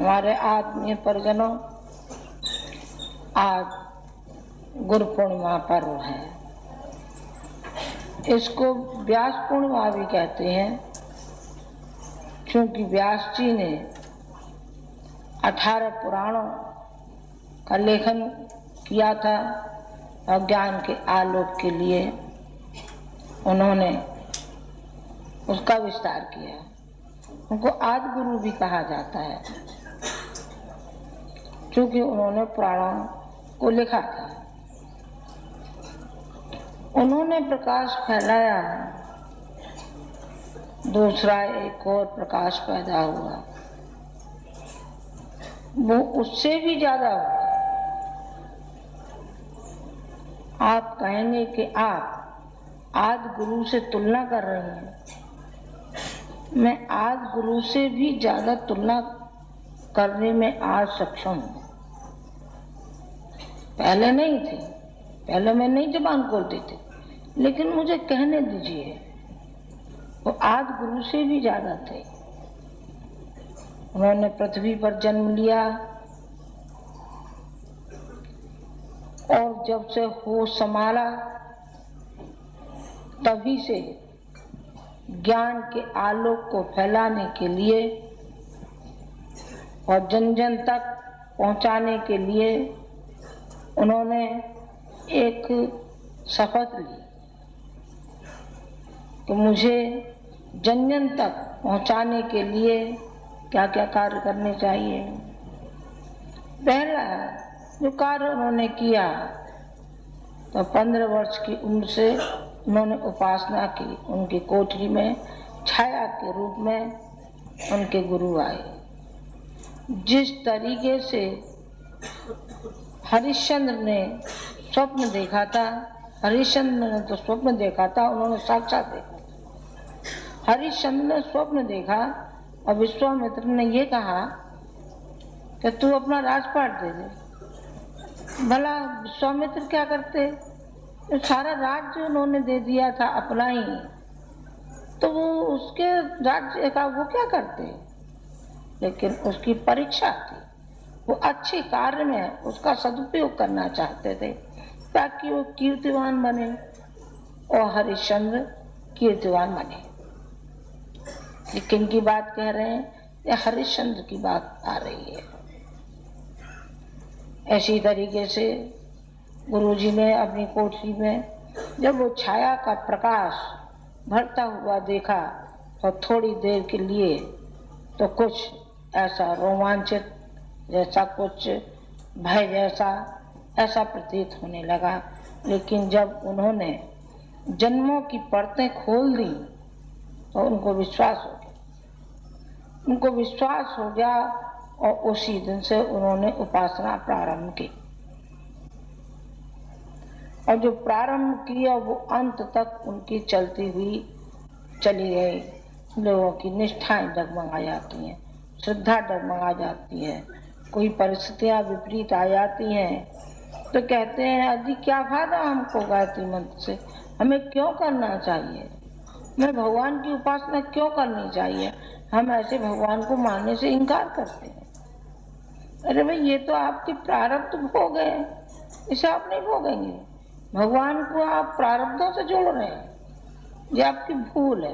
हमारे आत्मीय परिजनों, आज गुरु पूर्णिमा पर्व है। इसको व्यास पूर्णिमा भी कहते हैं, क्योंकि व्यास जी ने 18 पुराणों का लेखन किया था और ज्ञान के आलोक के लिए उन्होंने उसका विस्तार किया। उनको आदि गुरु भी कहा जाता है, क्योंकि उन्होंने पुराणों को लिखा था। उन्होंने प्रकाश फैलाया, दूसरा एक और प्रकाश पैदा हुआ, वो उससे भी ज्यादा हुआ। आप कहेंगे कि आप आदि गुरु से तुलना कर रहे हैं। मैं आदि गुरु से भी ज्यादा तुलना करने में आज सक्षम हूँ। पहले नहीं थे, पहले मैं नहीं जबान खोलती थी, लेकिन मुझे कहने दीजिए, वो आदि गुरु से भी ज्यादा थे। उन्होंने पृथ्वी पर जन्म लिया और जब से होश संभाला तभी से ज्ञान के आलोक को फैलाने के लिए और जन जन तक पहुंचाने के लिए उन्होंने एक शपथ ली कि मुझे जन जन तक पहुंचाने के लिए क्या क्या कार्य करने चाहिए। पहला जो कार्य उन्होंने किया तो 15 वर्ष की उम्र से उन्होंने उपासना की। उनकी कोठरी में छाया के रूप में उनके गुरु आए। जिस तरीके से हरिश्चंद्र ने स्वप्न देखा था, हरिश्चंद्र ने तो स्वप्न देखा था, उन्होंने साक्षात देखा। हरिश्चंद्र ने स्वप्न देखा और विश्वामित्र ने ये कहा कि तू अपना राजपाट दे दे। भला विश्वामित्र क्या करते? तो सारा राज्य उन्होंने दे दिया था अपना ही, तो वो उसके राज्य का वो क्या करते? लेकिन उसकी परीक्षा थी, वो अच्छे कार्य में उसका सदुपयोग करना चाहते थे ताकि वो कीर्तिवान बने और हरिश्चंद्र कीर्तिवान बने। ये किन की बात कह रहे हैं? ये हरिश्चंद्र की बात आ रही है। ऐसी तरीके से गुरुजी ने अपनी कोठरी में जब वो छाया का प्रकाश भरता हुआ देखा तो थोड़ी देर के लिए तो कुछ ऐसा रोमांचित जैसा, कुछ भय जैसा ऐसा प्रतीत होने लगा। लेकिन जब उन्होंने जन्मों की परतें खोल दी तो उनको विश्वास हो गया। उनको विश्वास हो गया और उसी दिन से उन्होंने उपासना प्रारंभ की। और जो प्रारंभ किया वो अंत तक उनकी चलती हुई चली गई। लोगों की निष्ठाएं डगमगा जाती हैं, श्रद्धा डगमगा जाती है, कोई परिस्थितियां विपरीत आ जाती हैं तो कहते हैं अजी क्या फायदा हमको गायत्री मंत्र से, हमें क्यों करना चाहिए, हमें भगवान की उपासना क्यों करनी चाहिए, हम ऐसे भगवान को मानने से इनकार करते हैं। अरे भाई ये तो आपके प्रारब्ध भोग है, इसे आप नहीं भोगेंगे। भगवान को आप प्रारब्धों से जोड़ रहे हैं, ये आपकी भूल है।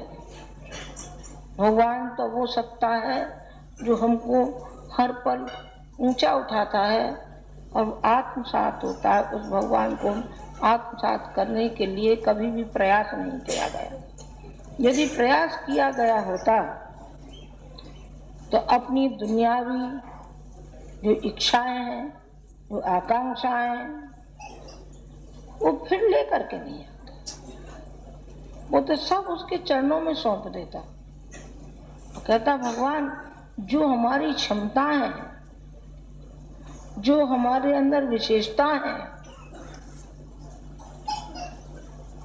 भगवान तो वो सत्ता है जो हमको हर पल ऊंचा उठाता है और आत्मसात होता है। उस भगवान को आत्मसात करने के लिए कभी भी प्रयास नहीं किया गया। यदि प्रयास किया गया होता तो अपनी दुनियावी जो इच्छाएं हैं, जो आकांक्षाएं हैं, वो फिर लेकर के नहीं आता, वो तो सब उसके चरणों में सौंप देता। तो कहता भगवान जो हमारी क्षमता है, जो हमारे अंदर विशेषता है,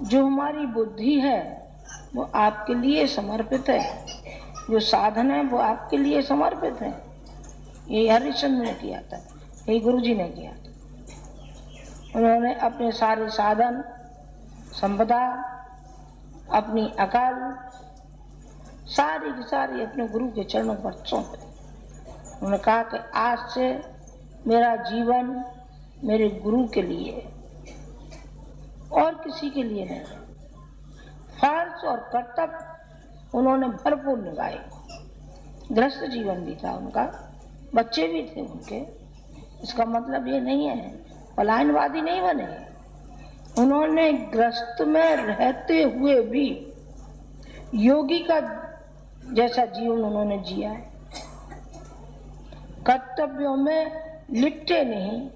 जो हमारी बुद्धि है वो आपके लिए समर्पित है, जो साधन है वो आपके लिए समर्पित है। ये हरिश्चंद्र ने किया था, ये गुरुजी ने किया था। उन्होंने अपने सारे साधन, संपदा, अपनी अकल सारी की सारी अपने गुरु के चरणों पर सौंप दी। उन्होंने कहा कि आज से मेरा जीवन मेरे गुरु के लिए है और किसी के लिए नहीं। फर्ज और कर्तव्य उन्होंने भरपूर निभाए। गृहस्थ जीवन भी था उनका, बच्चे भी थे उनके। इसका मतलब ये नहीं है पलायनवादी नहीं बने। उन्होंने गृहस्थ में रहते हुए भी योगी का जैसा जीवन उन्होंने जिया है। कर्तव्यों में लिपटे नहीं,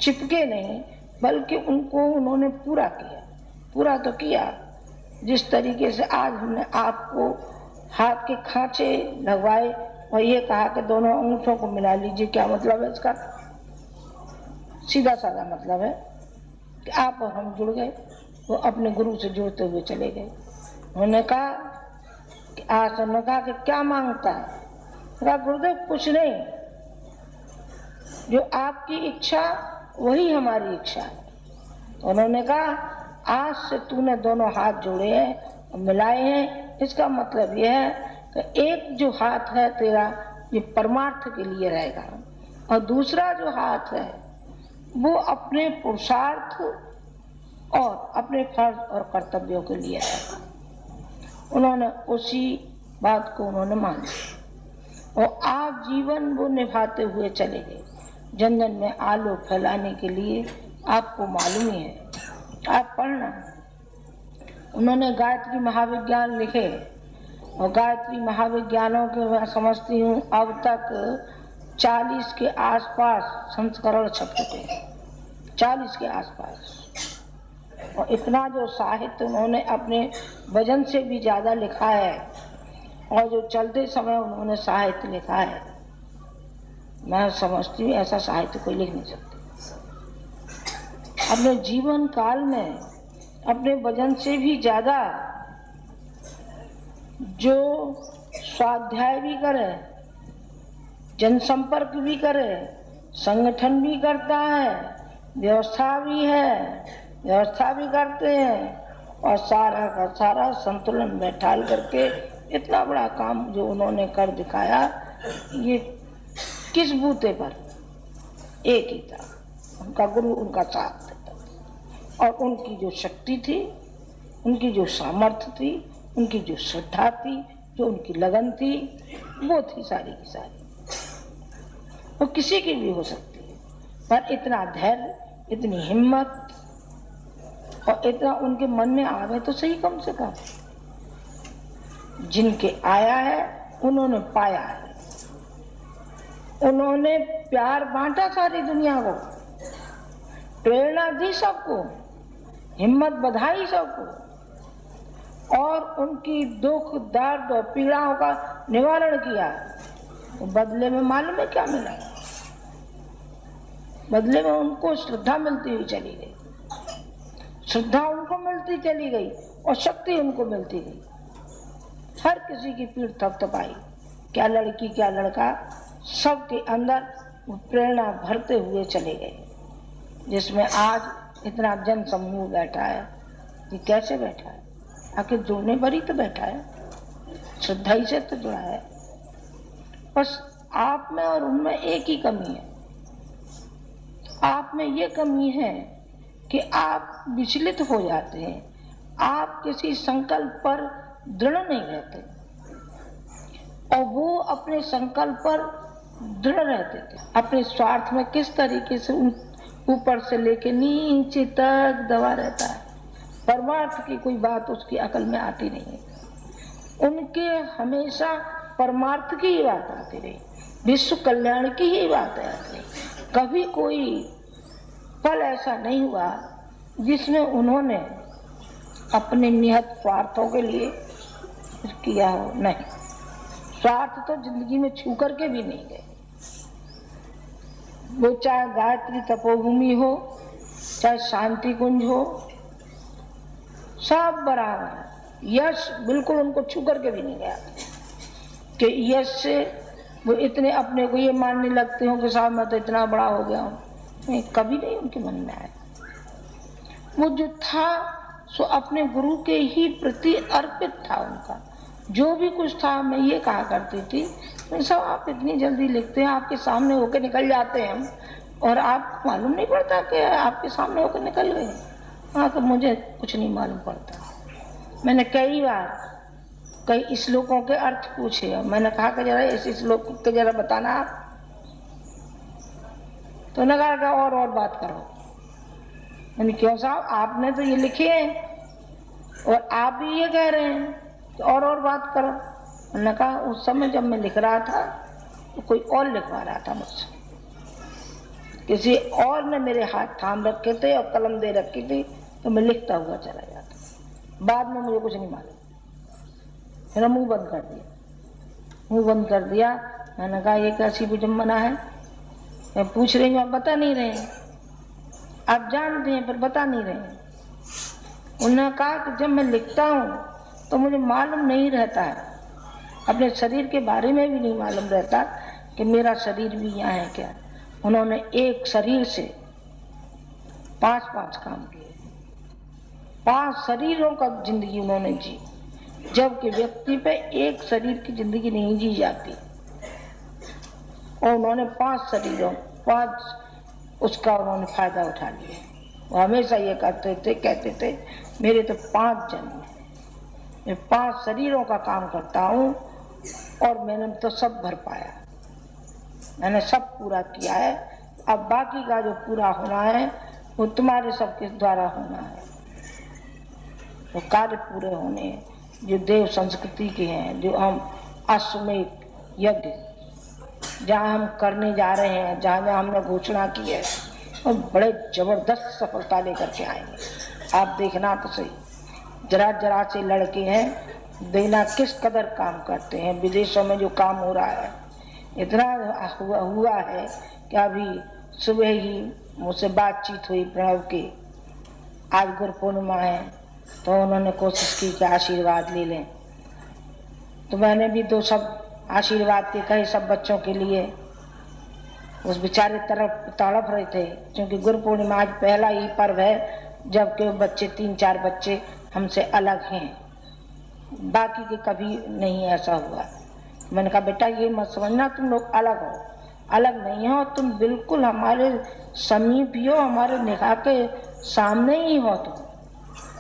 चिपके नहीं, बल्कि उनको उन्होंने पूरा किया। पूरा तो किया। जिस तरीके से आज हमने आपको हाथ के खांचे लगवाए और ये कहा कि दोनों अंगूठों को मिला लीजिए, क्या मतलब है इसका? सीधा साधा मतलब है कि आप और हम जुड़ गए, वो अपने गुरु से जुड़ते हुए चले गए। उन्होंने कहा कि आज उन्होंने कहा कि क्या मांगता है? कहा गुरुदेव कुछ नहीं, जो आपकी इच्छा वही हमारी इच्छा है। उन्होंने कहा आज से तूने दोनों हाथ जोड़े हैं और मिलाए हैं, इसका मतलब यह है कि एक जो हाथ है तेरा ये परमार्थ के लिए रहेगा और दूसरा जो हाथ है वो अपने पुरुषार्थ और अपने फर्ज और कर्तव्यों के लिए रहेगा। उन्होंने उसी बात को उन्होंने मान लिया और आज जीवन वो निभाते हुए चले गए। जन जन में आलोक फैलाने के लिए आपको मालूम ही है, आप पढ़ना। उन्होंने गायत्री महाविज्ञान लिखे और गायत्री महाविज्ञानों के मैं समझती हूँ अब तक 40 के आसपास संस्करण छप चुके हैं, 40 के आसपास। और इतना जो साहित्य उन्होंने अपने वजन से भी ज़्यादा लिखा है और जो चलते समय उन्होंने साहित्य लिखा है, मैं समझती हूँ ऐसा साहित्य कोई लिख नहीं सकता। अपने जीवन काल में अपने वजन से भी ज़्यादा जो स्वाध्याय भी करे, जनसंपर्क भी करे, संगठन भी करता है, व्यवस्था भी है, व्यवस्था भी करते हैं और सारा का सारा संतुलन बैठाल करके इतना बड़ा काम जो उन्होंने कर दिखाया, ये किस बूते पर? एक ही था, उनका गुरु उनका साथ देता और उनकी जो शक्ति थी, उनकी जो सामर्थ्य थी, उनकी जो श्रद्धा थी, जो उनकी लगन थी, वो थी सारी की सारी। वो किसी की भी हो सकती है, पर इतना धैर्य, इतनी हिम्मत और इतना उनके मन में आवे तो सही। कम से कम जिनके आया है उन्होंने पाया है, उन्होंने प्यार बांटा सारी दुनिया को, प्रेरणा दी सबको, हिम्मत बधाई सबको और उनकी दुख दर्द और पीड़ाओं का निवारण किया। तो बदले में मालूम है क्या मिला? बदले में उनको श्रद्धा मिलती हुई चली गई, श्रद्धा उनको मिलती चली गई और शक्ति उनको मिलती गई। हर किसी की पीठ थपथपाई, क्या लड़की क्या लड़का, सबके अंदर वो प्रेरणा भरते हुए चले गए। जिसमें आज इतना जन समूह बैठा है, ये कैसे बैठा है? आखिर जुड़ने भरी तो बैठा है, श्रद्धा ही से तो जुड़ा है। बस आप में और उनमें एक ही कमी है, आप में ये कमी है कि आप विचलित हो जाते हैं, आप किसी संकल्प पर दृढ़ नहीं रहते और वो अपने संकल्प पर दृढ़ रहते थे। अपने स्वार्थ में किस तरीके से ऊपर से लेके नीचे तक दबा रहता है, परमार्थ की कोई बात उसकी अकल में आती नहीं है। उनके हमेशा परमार्थ की ही बात आती रही, विश्व कल्याण की ही बात आती रही। कभी कोई पल ऐसा नहीं हुआ जिसमें उन्होंने अपने निहत स्वार्थों के लिए किया हो। नहीं, स्वार्थ तो जिंदगी में छू करके भी नहीं गए। वो चाहे गायत्री तपोभूमि हो, चाहे शांति कुंज हो, सब बराबर है। यश बिल्कुल उनको छू करके भी नहीं गया कि यश से वो इतने अपने को ये मानने लगते हो कि साहब मैं तो इतना बड़ा हो गया हूँ। नहीं, कभी नहीं उनके मन में आया। वो जो था सो अपने गुरु के ही प्रति अर्पित था। उनका जो भी कुछ था, मैं ये कहा करती थी सब आप इतनी जल्दी लिखते हैं, आपके सामने होकर निकल जाते हैं हम, और आप मालूम नहीं पड़ता कि आपके सामने होकर निकल गए। हाँ, तो मुझे कुछ नहीं मालूम पड़ता। मैंने कई बार कई श्लोकों के अर्थ पूछे, मैंने कहा कि जरा इस श्लोक के जरा बताना आप, तो उन्होंने कहा और बात करो। मैंने क्यों साहब, आपने तो ये लिखे हैं और आप भी ये कह रहे हैं, तो और बात करो। उन्होंने कहा उस समय जब मैं लिख रहा था तो कोई और लिखवा रहा था मुझसे, किसी और ने मेरे हाथ थाम रखे थे और कलम दे रखी थी, तो मैं लिखता हुआ चला जाता। बाद में मुझे कुछ नहीं मालूम, फिर मुंह बंद कर दिया। मैंने कहा ये कैसी विडम्बना है, मैं पूछ रही हूँ आप बता नहीं रहे हैं, आप जानते हैं पर बता नहीं रहे हैं। उन्होंने कहा कि जब मैं लिखता हूँ तो मुझे मालूम नहीं रहता है, अपने शरीर के बारे में भी नहीं मालूम रहता कि मेरा शरीर भी यहाँ है क्या। उन्होंने एक शरीर से 5 काम किए, 5 शरीरों का जिंदगी उन्होंने जी, जबकि व्यक्ति पे एक शरीर की जिंदगी नहीं जी जाती, और उन्होंने 5 शरीरों 5 उसका उन्होंने फायदा उठा लिया। वो हमेशा ये कहते थे मेरे तो 5 जन्म है, मैं 5 शरीरों का काम करता हूँ और मैंने तो सब भर पाया, मैंने सब पूरा किया है। अब बाकी का जो पूरा होना है वो तुम्हारे सबके द्वारा होना है। तो कार्य पूरे होने जो देव संस्कृति के हैं, जो हम अश्वमेध यज्ञ जहाँ हम करने जा रहे हैं, जहाँ जहाँ हमने घोषणा की है, और बड़े जबरदस्त सफलता लेकर के आएंगे। आप देखना तो सही, जरा से लड़के हैं, देना किस कदर काम करते हैं। विदेशों में जो काम हो रहा है इतना हुआ है कि अभी सुबह ही मुझसे बातचीत हुई प्रणव की, आज गुरु पूर्णिमा है, तो उन्होंने कोशिश की कि आशीर्वाद ले लें। तो मैंने भी 2 शब्द आशीर्वाद के कहे सब बच्चों के लिए। उस बेचारे तरफ तड़प रहे थे, क्योंकि गुरु पूर्णिमा आज पहला ही पर्व है जबकि वो बच्चे 3-4 बच्चे हमसे अलग हैं, बाकी के कभी नहीं ऐसा हुआ। मैंने कहा बेटा ये मत समझना तुम लोग अलग हो, अलग नहीं हो, तुम बिल्कुल हमारे समीप ही हो, हमारे निगाह के सामने ही हो। तुम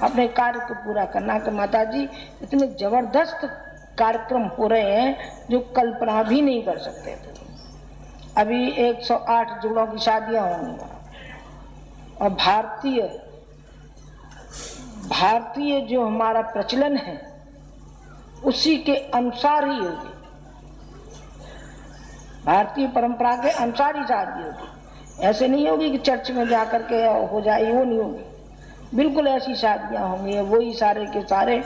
अपने कार्य को पूरा करना। कि माता जी इतने जबरदस्त कार्यक्रम हो रहे हैं जो कल्पना भी नहीं कर सकते थे। अभी 108 जोड़ों की शादियां होंगी, और भारतीय जो हमारा प्रचलन है उसी के अनुसार ही होगी, भारतीय परंपरा के अनुसार ही शादी होगी। ऐसे नहीं होगी कि चर्च में जाकर के हो जाए, वो नहीं होगी। बिल्कुल ऐसी शादियां होंगी। वही सारे के सारे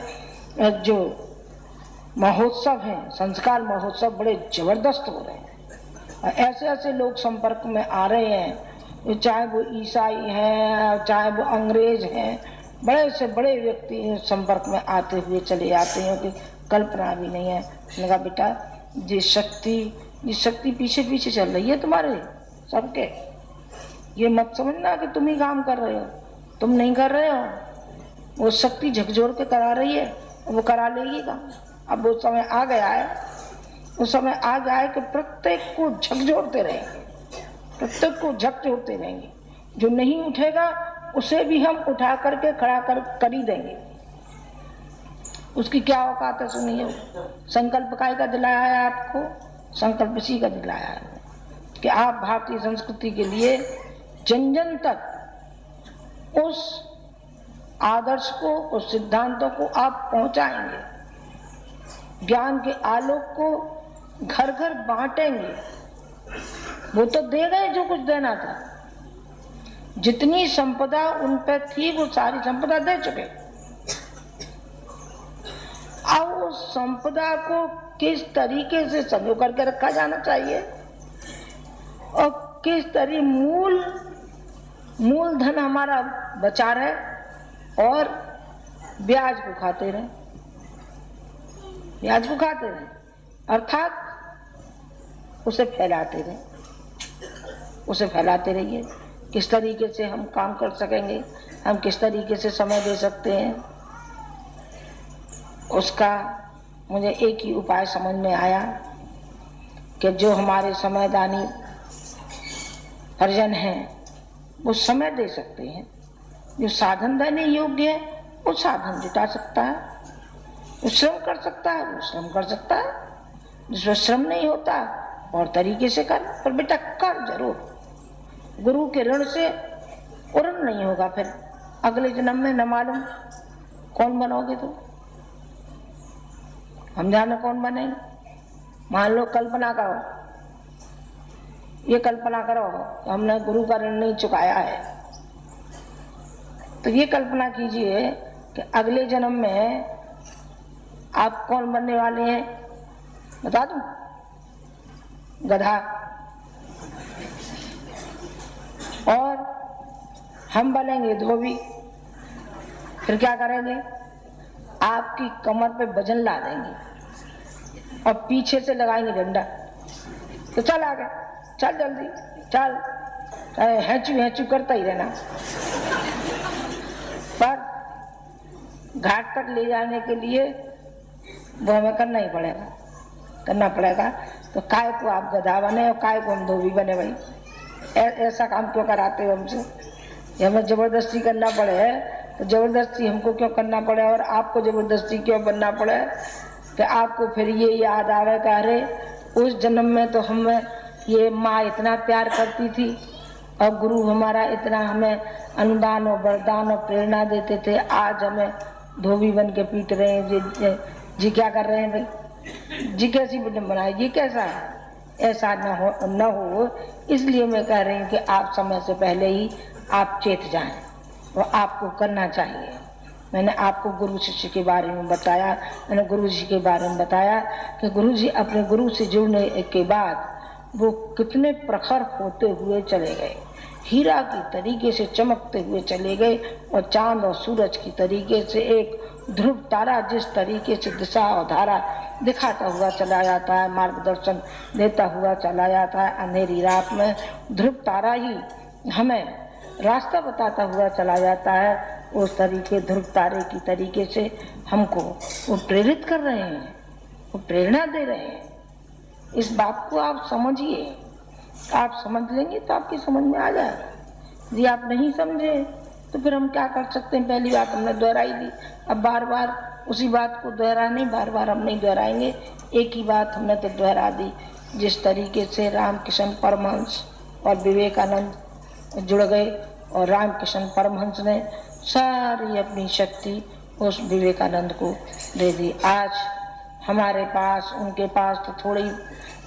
जो महोत्सव हैं, संस्कार महोत्सव बड़े जबरदस्त हो रहे हैं। ऐसे ऐसे लोग संपर्क में आ रहे हैं, चाहे वो ईसाई हैं, चाहे वो अंग्रेज हैं, बड़े से बड़े व्यक्ति संपर्क में आते हुए चले जाते हैं कि कल्पना भी नहीं है। मैंने कहा बेटा ये शक्ति पीछे पीछे चल रही है तुम्हारे सबके, ये मत समझना कि तुम ही काम कर रहे हो, तुम नहीं कर रहे हो, वो शक्ति झकझोर के करा रही है, वो करा लेगी काम। अब वो समय आ गया है, उस समय आ गया है कि प्रत्येक को झकझोरते रहेंगे, प्रत्येक को झकझोरते रहेंगे। जो नहीं उठेगा उसे भी हम उठा करके खड़ा कर ही देंगे। उसकी क्या औकात है सुनिए। संकल्प काय का दिलाया है आपको? संकल्प इसी का दिलाया है कि आप भारतीय संस्कृति के लिए जन जन तक उस आदर्श को, उस सिद्धांतों को आप पहुंचाएंगे, ज्ञान के आलोक को घर घर बांटेंगे। वो तो दे गए जो कुछ देना था, जितनी संपदा उन पे थी वो सारी संपदा दे चुके। अब उस संपदा को किस तरीके से संजो करके रखा जाना चाहिए और किस तरीके मूलधन हमारा बचा रहे और ब्याज को खाते रहे, ब्याज को खाते रहे, अर्थात उसे फैलाते रहे, उसे फैलाते रहिए। किस तरीके से हम काम कर सकेंगे, हम किस तरीके से समय दे सकते हैं, उसका मुझे एक ही उपाय समझ में आया कि जो हमारे समयदानी परिजन हैं वो समय दे सकते हैं, जो साधन देने योग्य है वो साधन जुटा सकता है, वो श्रम कर सकता है वो श्रम कर सकता है, जिसमें श्रम नहीं होता और तरीके से कर, पर बेटा कर जरूर। गुरु के ऋण से ऋण नहीं होगा, फिर अगले जन्म में न मालूम कौन बनोगे तुम, हम जाने कौन बनेंगे। मान लो कल्पना करो, ये कल्पना करो हमने गुरु का ऋण नहीं चुकाया है, तो ये कल्पना कीजिए कि अगले जन्म में आप कौन बनने वाले हैं, बता दूं? गधा। और हम बनेंगे धोबी। फिर क्या करेंगे? आपकी कमर पे वजन ला देंगे और पीछे से लगाएंगे डंडा, तो चल आगे, चल जल्दी चल, हैचू हैचू करता ही रहना। पर घाट तक ले जाने के लिए वो हमें करना ही पड़ेगा, करना पड़ेगा। तो काय को आप गधा बने और काय को हम धोबी बने भाई? ऐसा काम क्यों कराते हो हमसे? ये हमें जबरदस्ती करना पड़े तो जबरदस्ती हमको क्यों करना पड़े, और आपको जबरदस्ती क्यों बनना पड़े कि आपको फिर ये याद आवे कि अरे उस जन्म में तो हमें ये माँ इतना प्यार करती थी और गुरु हमारा इतना हमें अनुदान और वरदान और प्रेरणा देते थे, आज हमें धोबी बन के पीट रहे हैं। जी क्या कर रहे हैं भाई? जी कैसी फिल्म बनाए? ये कैसा है? ऐसा न हो इसलिए मैं कह रही हूँ कि आप समय से पहले ही आप चेत जाएं और आपको करना चाहिए। मैंने आपको गुरु शिष्य के बारे में बताया, मैंने गुरु जी के बारे में बताया कि गुरु जी अपने गुरु से जुड़ने के बाद वो कितने प्रखर होते हुए चले गए, हीरा की तरीके से चमकते हुए चले गए, और चांद और सूरज की तरीके से एक ध्रुव तारा जिस तरीके से दिशा और धारा दिखाता हुआ चला जाता है, मार्गदर्शन देता हुआ चला जाता है, अंधेरी रात में ध्रुव तारा ही हमें रास्ता बताता हुआ चला जाता है, उस तरीके ध्रुव तारे की तरीके से हमको वो प्रेरित कर रहे हैं, वो प्रेरणा दे रहे हैं। इस बात को आप समझिए, आप समझ लेंगे तो आपकी समझ में आ जाएगा। यदि आप नहीं समझे तो फिर हम क्या कर सकते हैं? पहली बात हमने दोहराई दी, अब बार बार उसी बात को दोहरा नहीं, बार बार हम नहीं दोहराएंगे, एक ही बात हमने तो दोहरा दी। जिस तरीके से रामकृष्ण परमहंस और विवेकानंद जुड़ गए और रामकृष्ण परमहंस ने सारी अपनी शक्ति उस विवेकानंद को दे दी। आज हमारे पास, उनके पास तो थोड़े ही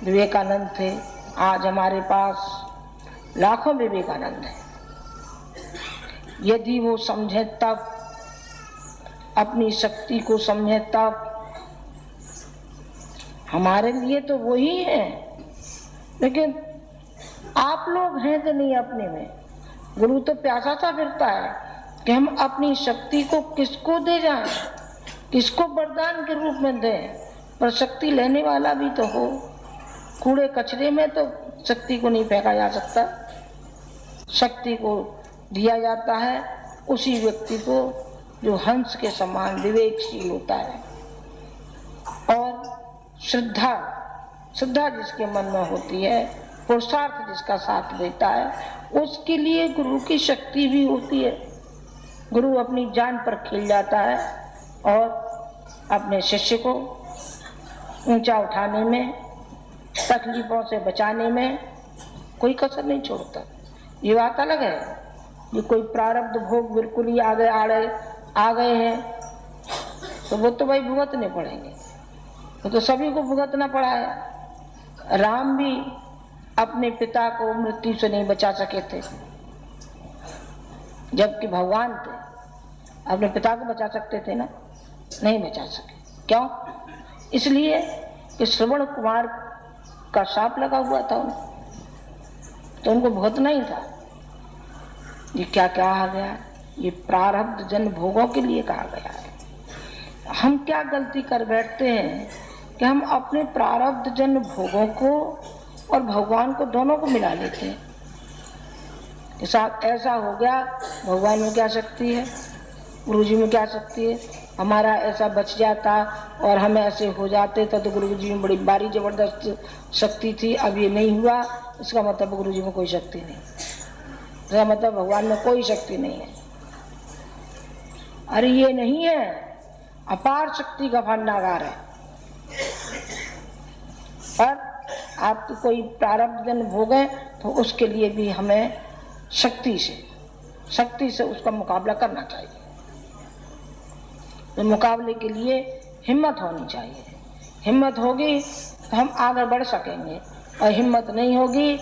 विवेकानंद थे, आज हमारे पास लाखों विवेकानंद हैं। यदि वो समझे तब, अपनी शक्ति को समझे तब, हमारे लिए तो वही है, लेकिन आप लोग हैं तो नहीं अपने में। गुरु तो प्यासा सा फिरता है कि हम अपनी शक्ति को किसको दे जाएं, किसको वरदान के रूप में दें, पर शक्ति लेने वाला भी तो हो। कूड़े कचरे में तो शक्ति को नहीं फेंका जा सकता, शक्ति को दिया जाता है उसी व्यक्ति को जो हंस के समान विवेकशील होता है, और श्रद्धा जिसके मन में होती है, पुरुषार्थ जिसका साथ देता है, उसके लिए गुरु की शक्ति भी होती है। गुरु अपनी जान पर खिल जाता है और अपने शिष्य को ऊंचा उठाने में, तकलीफों से बचाने में कोई कसर नहीं छोड़ता। ये बात अलग है, ये कोई प्रारब्ध भोग बिल्कुल ही आ गए हैं तो वो तो भाई भुगतने पड़ेंगे, तो सभी को भुगतना पड़ा है। राम भी अपने पिता को मृत्यु से नहीं बचा सके थे, जबकि भगवान थे, अपने पिता को बचा सकते थे ना, नहीं बचा सके। क्यों? इसलिए कि श्रवण कुमार का शाप लगा हुआ था उन्हें, तो उनको भुगतना ही था। ये क्या कहा गया? ये प्रारब्ध जन भोगों के लिए कहा गया है। हम क्या गलती कर बैठते हैं कि हम अपने प्रारब्ध जन भोगों को और भगवान को दोनों को मिला लेते हैं कि साहब ऐसा हो गया, भगवान में क्या शक्ति है, गुरु जी में क्या शक्ति है, हमारा ऐसा बच जाता और हम ऐसे हो जाते तो गुरु जी में बड़ी भारी जबरदस्त शक्ति थी। अब ये नहीं हुआ, इसका मतलब गुरु जी में कोई शक्ति नहीं, इसका मतलब भगवान में कोई शक्ति नहीं है। अरे ये नहीं है, अपार शक्ति का भंडागार है। पर आपको कोई प्रारब्ध जन्म भोगे तो उसके लिए भी हमें शक्ति से उसका मुकाबला करना चाहिए। तो मुकाबले के लिए हिम्मत होनी चाहिए। हिम्मत होगी तो हम आगे बढ़ सकेंगे, और हिम्मत नहीं होगी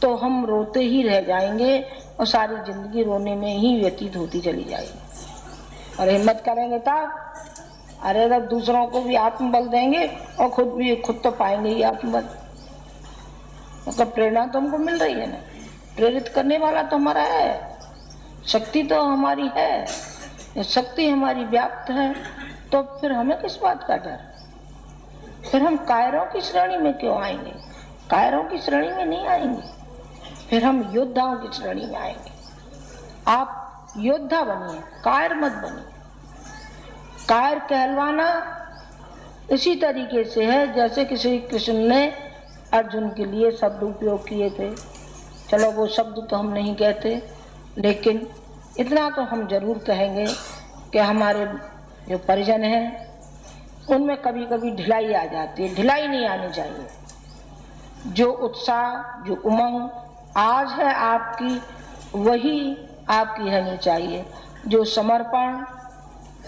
तो हम रोते ही रह जाएंगे और सारी जिंदगी रोने में ही व्यतीत होती चली जाएगी। और हिम्मत करेंगे तब, अरे जब दूसरों को भी आत्मबल देंगे और खुद तो पाएंगे ही आत्मबल। मतलब प्रेरणा तो हमको मिल रही है ना, प्रेरित करने वाला तो हमारा है, शक्ति तो हमारी है, शक्ति हमारी व्याप्त है, तो फिर हमें किस बात का डर? फिर हम कायरों की श्रेणी में क्यों आएंगे? कायरों की श्रेणी में नहीं आएंगे, फिर हम योद्धाओं की श्रेणी में आएंगे। आप योद्धा बनिए, कायर मत बनिए। कायर कहलवाना इसी तरीके से है जैसे कि श्री कृष्ण ने अर्जुन के लिए शब्द उपयोग किए थे। चलो वो शब्द तो हम नहीं कहते, लेकिन इतना तो हम जरूर कहेंगे कि हमारे जो परिजन हैं उनमें कभी कभी ढिलाई आ जाती है। ढिलाई नहीं आनी चाहिए। जो उत्साह, जो उमंग आज है आपकी, वही आपकी रहनी चाहिए। जो समर्पण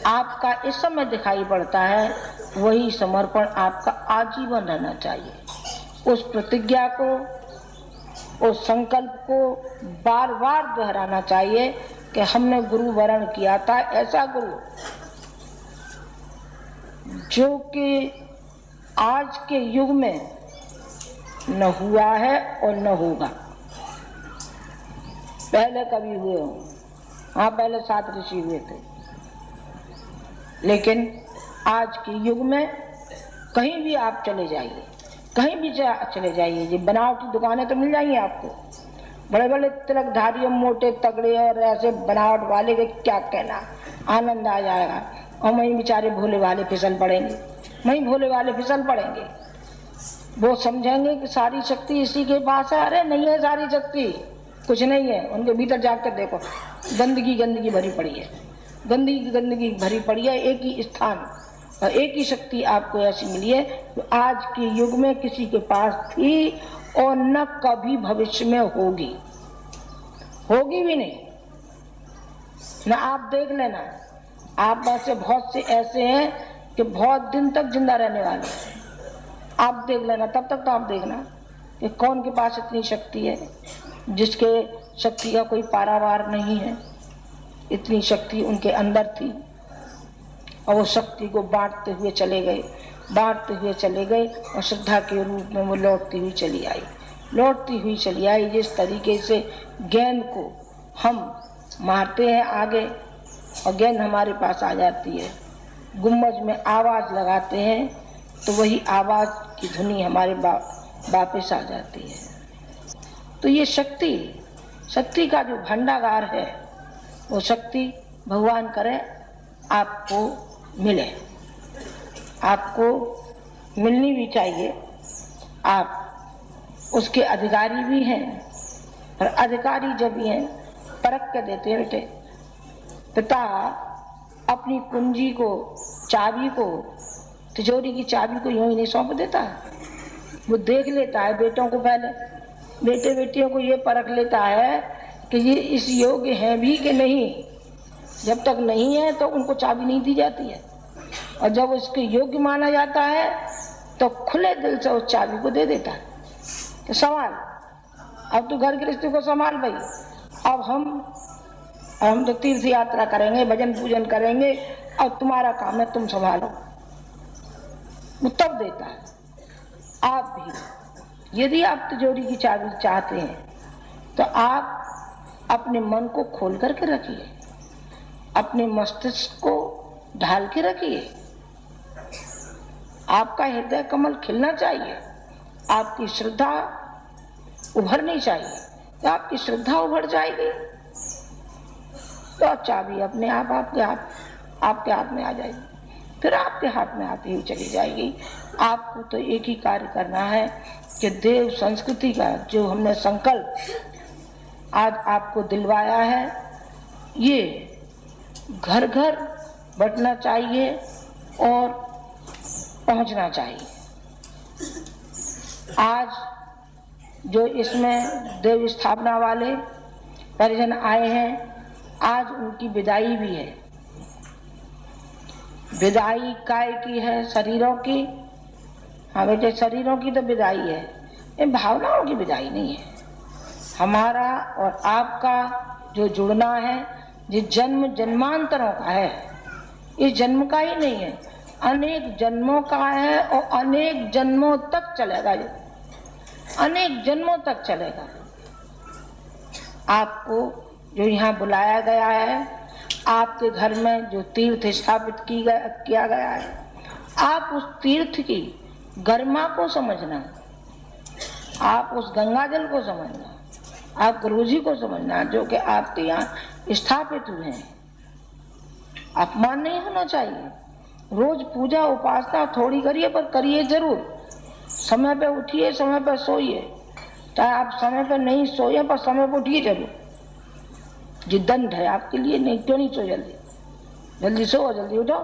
आपका इस समय दिखाई पड़ता है, वही समर्पण आपका आजीवन रहना चाहिए। उस प्रतिज्ञा को, उस संकल्प को बार बार दोहराना चाहिए कि हमने गुरु वरण किया था, ऐसा गुरु जो कि आज के युग में न हुआ है और न होगा। पहले कभी हुए हो, हाँ पहले 7 ऋषि हुए थे, लेकिन आज के युग में कहीं भी आप चले जाइए, कहीं भी चले जाइए, ये बनावटी दुकानें तो मिल जाएंगी आपको। बड़े बड़े तिलकधारी, मोटे तगड़े और ऐसे बनावट वाले के क्या कहना, आनंद आ जाएगा। और वहीं बेचारे भोले वाले फिसल पड़ेंगे, वहीं भोले वाले फिसल पड़ेंगे। वो समझेंगे कि सारी शक्ति इसी के पास है। अरे नहीं है सारी शक्ति, कुछ नहीं है। उनके भीतर जाकर देखो, गंदगी भरी पड़ी है, गंदगी भरी पड़ी है। एक ही स्थान और एक ही शक्ति आपको ऐसी मिली है जो आज के युग में किसी के पास थी और न कभी भविष्य में होगी भी नहीं। न आप देख लेना, आप में से बहुत से ऐसे हैं कि बहुत दिन तक जिंदा रहने वाले हैं। आप देख लेना, तब तक तो आप देखना कि कौन के पास इतनी शक्ति है जिसके शक्ति का कोई पारावार नहीं है। इतनी शक्ति उनके अंदर थी और वो शक्ति को बांटते हुए चले गए और श्रद्धा के रूप में वो लौटती हुई चली आई। जिस तरीके से गेंद को हम मारते हैं आगे और गेंद हमारे पास आ जाती है, गुम्बज में आवाज लगाते हैं तो वही आवाज की धुनी हमारे वापस आ जाती है। तो ये शक्ति का जो भंडागार है, वो शक्ति भगवान करे आपको मिले, आपको मिलनी भी चाहिए। आप उसके अधिकारी भी हैं, और अधिकारी जब भी हैं परख के देते हैं। बेटे, पिता अपनी कुंजी को, चाबी को, तिजोरी की चाबी को यूं ही नहीं सौंप देता है। वो देख लेता है बेटों को, पहले बेटे बेटियों को ये परख लेता है कि ये इस योग्य हैं भी कि नहीं। जब तक नहीं है तो उनको चाबी नहीं दी जाती है, और जब उसके योग्य माना जाता है तो खुले दिल से उस चाबी को दे देता है कि संभाल, अब तू घर गृहस्थी को संभाल भाई। अब हम तो तीर्थ यात्रा करेंगे, भजन पूजन करेंगे, और तुम्हारा काम है तुम संभालो। वो तब देता है। आप भी यदि आप तिजोरी की चाबी चाहते हैं तो आप अपने मन को खोल करके रखिए, अपने मस्तिष्क को ढाल के रखिए। आपका हृदय कमल खिलना चाहिए, आपकी श्रद्धा उभरनी चाहिए। तो आपकी श्रद्धा उभर जाएगी तो चाबी अपने आप आपके हाथ आपके हाथ में आ जाएगी, फिर आपके हाथ में आती हुई चली जाएगी। आपको तो एक ही कार्य करना है कि देव संस्कृति का जो हमने संकल्प आज आपको दिलवाया है, ये घर घर बंटना चाहिए और पहुंचना चाहिए। आज जो इसमें देव स्थापना वाले परिजन आए हैं, आज उनकी विदाई भी है। विदाई काय की है? शरीरों की। हाँ बेटे, शरीरों की तो विदाई है, ये भावनाओं की विदाई नहीं है। हमारा और आपका जो जुड़ना है, ये जन्म जन्मांतरों का है, ये जन्म का ही नहीं है, अनेक जन्मों का है और अनेक जन्मों तक चलेगा, ये अनेक जन्मों तक चलेगा। आपको जो यहाँ बुलाया गया है, आपके घर में जो तीर्थ स्थापित किया गया है, आप उस तीर्थ की गरिमा को समझना, आप उस गंगा जल को समझना, आप गुरुजी को समझना जो कि आपके यहाँ स्थापित हुए हैं। अपमान नहीं होना चाहिए। रोज पूजा उपासना थोड़ी करिए, पर करिए जरूर। समय पे उठिए, समय पे सोइए, चाहे आप समय पे नहीं सोए पर समय पे उठिए जरूर। जी दंड है आपके लिए, नहीं क्यों नहीं सो जल्दी, जल्दी सो जल्दी उठो।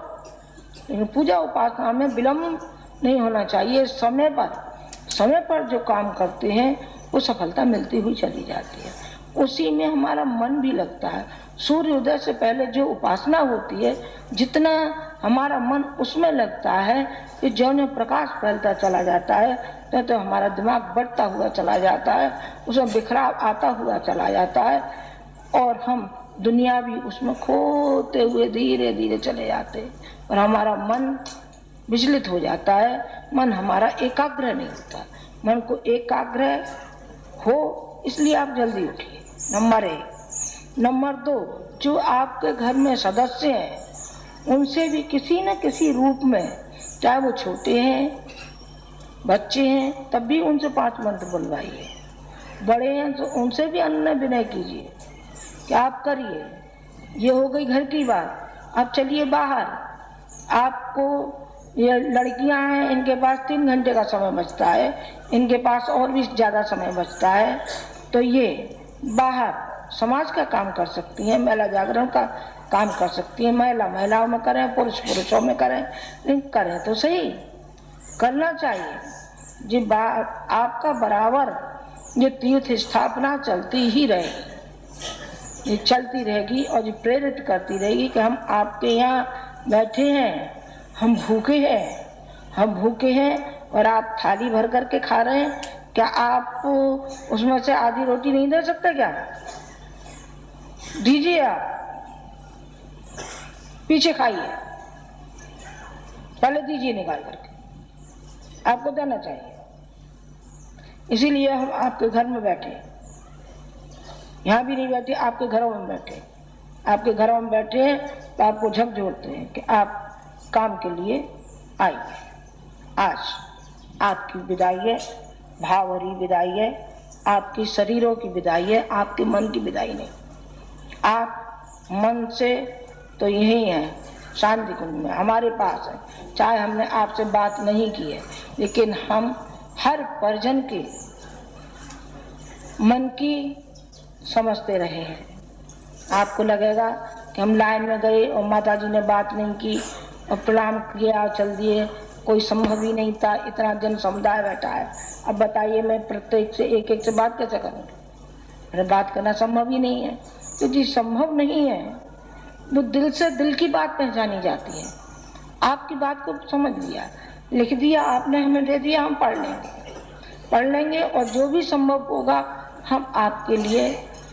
लेकिन पूजा उपासना में विलम्ब नहीं होना चाहिए। समय पर जो काम करते हैं वो सफलता मिलती हुई चली जाती है, उसी में हमारा मन भी लगता है। सूर्य उदय से पहले जो उपासना होती है, जितना हमारा मन उसमें लगता है कि जो ने प्रकाश फैलता चला जाता है तो हमारा दिमाग बढ़ता हुआ चला जाता है, उसमें बिखराव आता हुआ चला जाता है और हम दुनिया भी उसमें खोते हुए धीरे धीरे चले जाते हैं और हमारा मन विचलित हो जाता है। मन हमारा एकाग्र नहीं होता। मन को एकाग्र हो इसलिए आप जल्दी उठिए, नंबर 1। नंबर 2, जो आपके घर में सदस्य हैं उनसे भी किसी न किसी रूप में, चाहे वो छोटे हैं बच्चे हैं, तब भी उनसे 5 मंत्र बुलवाइए। बड़े हैं तो उनसे भी अन्य विनय कीजिए कि आप करिए। ये हो गई घर की बात। अब चलिए बाहर। आपको ये लड़कियां हैं, इनके पास 3 घंटे का समय बचता है, इनके पास और भी ज़्यादा समय बचता है, तो ये बाहर समाज का काम कर सकती हैं, महिला जागरण का काम कर सकती हैं। महिला महिलाओं में करें, पुरुष पुरुषों में करें, लेकिन करें तो सही, करना चाहिए। जी आपका बराबर ये तीर्थ स्थापना चलती ही रहेगी, ये चलती रहेगी और ये प्रेरित करती रहेगी कि हम आपके यहाँ बैठे हैं, हम भूखे हैं और आप थाली भर करके खा रहे हैं। क्या आप उसमें से आधी रोटी नहीं दे सकते? क्या दीजिए, आप पीछे खाइए, पहले दीजिए निकाल करके, आपको देना चाहिए। इसीलिए हम आपके घर में बैठे, यहाँ भी नहीं बैठे, आपके घरों में बैठे। आपके घरों में बैठे हैं तो आपको झकझोरते हैं कि आप काम के लिए आइए। आज आपकी विदाई है, भाव भरी विदाई है, आपकी शरीरों की विदाई है, आपके मन की विदाई नहीं। आप मन से तो यही है, शांति कुंज में हमारे पास है। चाहे हमने आपसे बात नहीं की है, लेकिन हम हर परिजन के मन की समझते रहे हैं। आपको लगेगा कि हम लाइन में गए और माता जी ने बात नहीं की और प्रणाम किया और चल दिए, कोई संभव ही नहीं था, इतना जन समुदाय बैठा है। अब बताइए मैं प्रत्येक से एक से बात कैसे करूँगी? अरे बात करना संभव ही नहीं है। तो जी संभव नहीं है, वो दिल से दिल की बात पहचानी जाती है। आपकी बात को समझ लिया, लिख दिया आपने, हमें दे दिया, हम पढ़ लेंगे और जो भी संभव होगा हम आपके लिए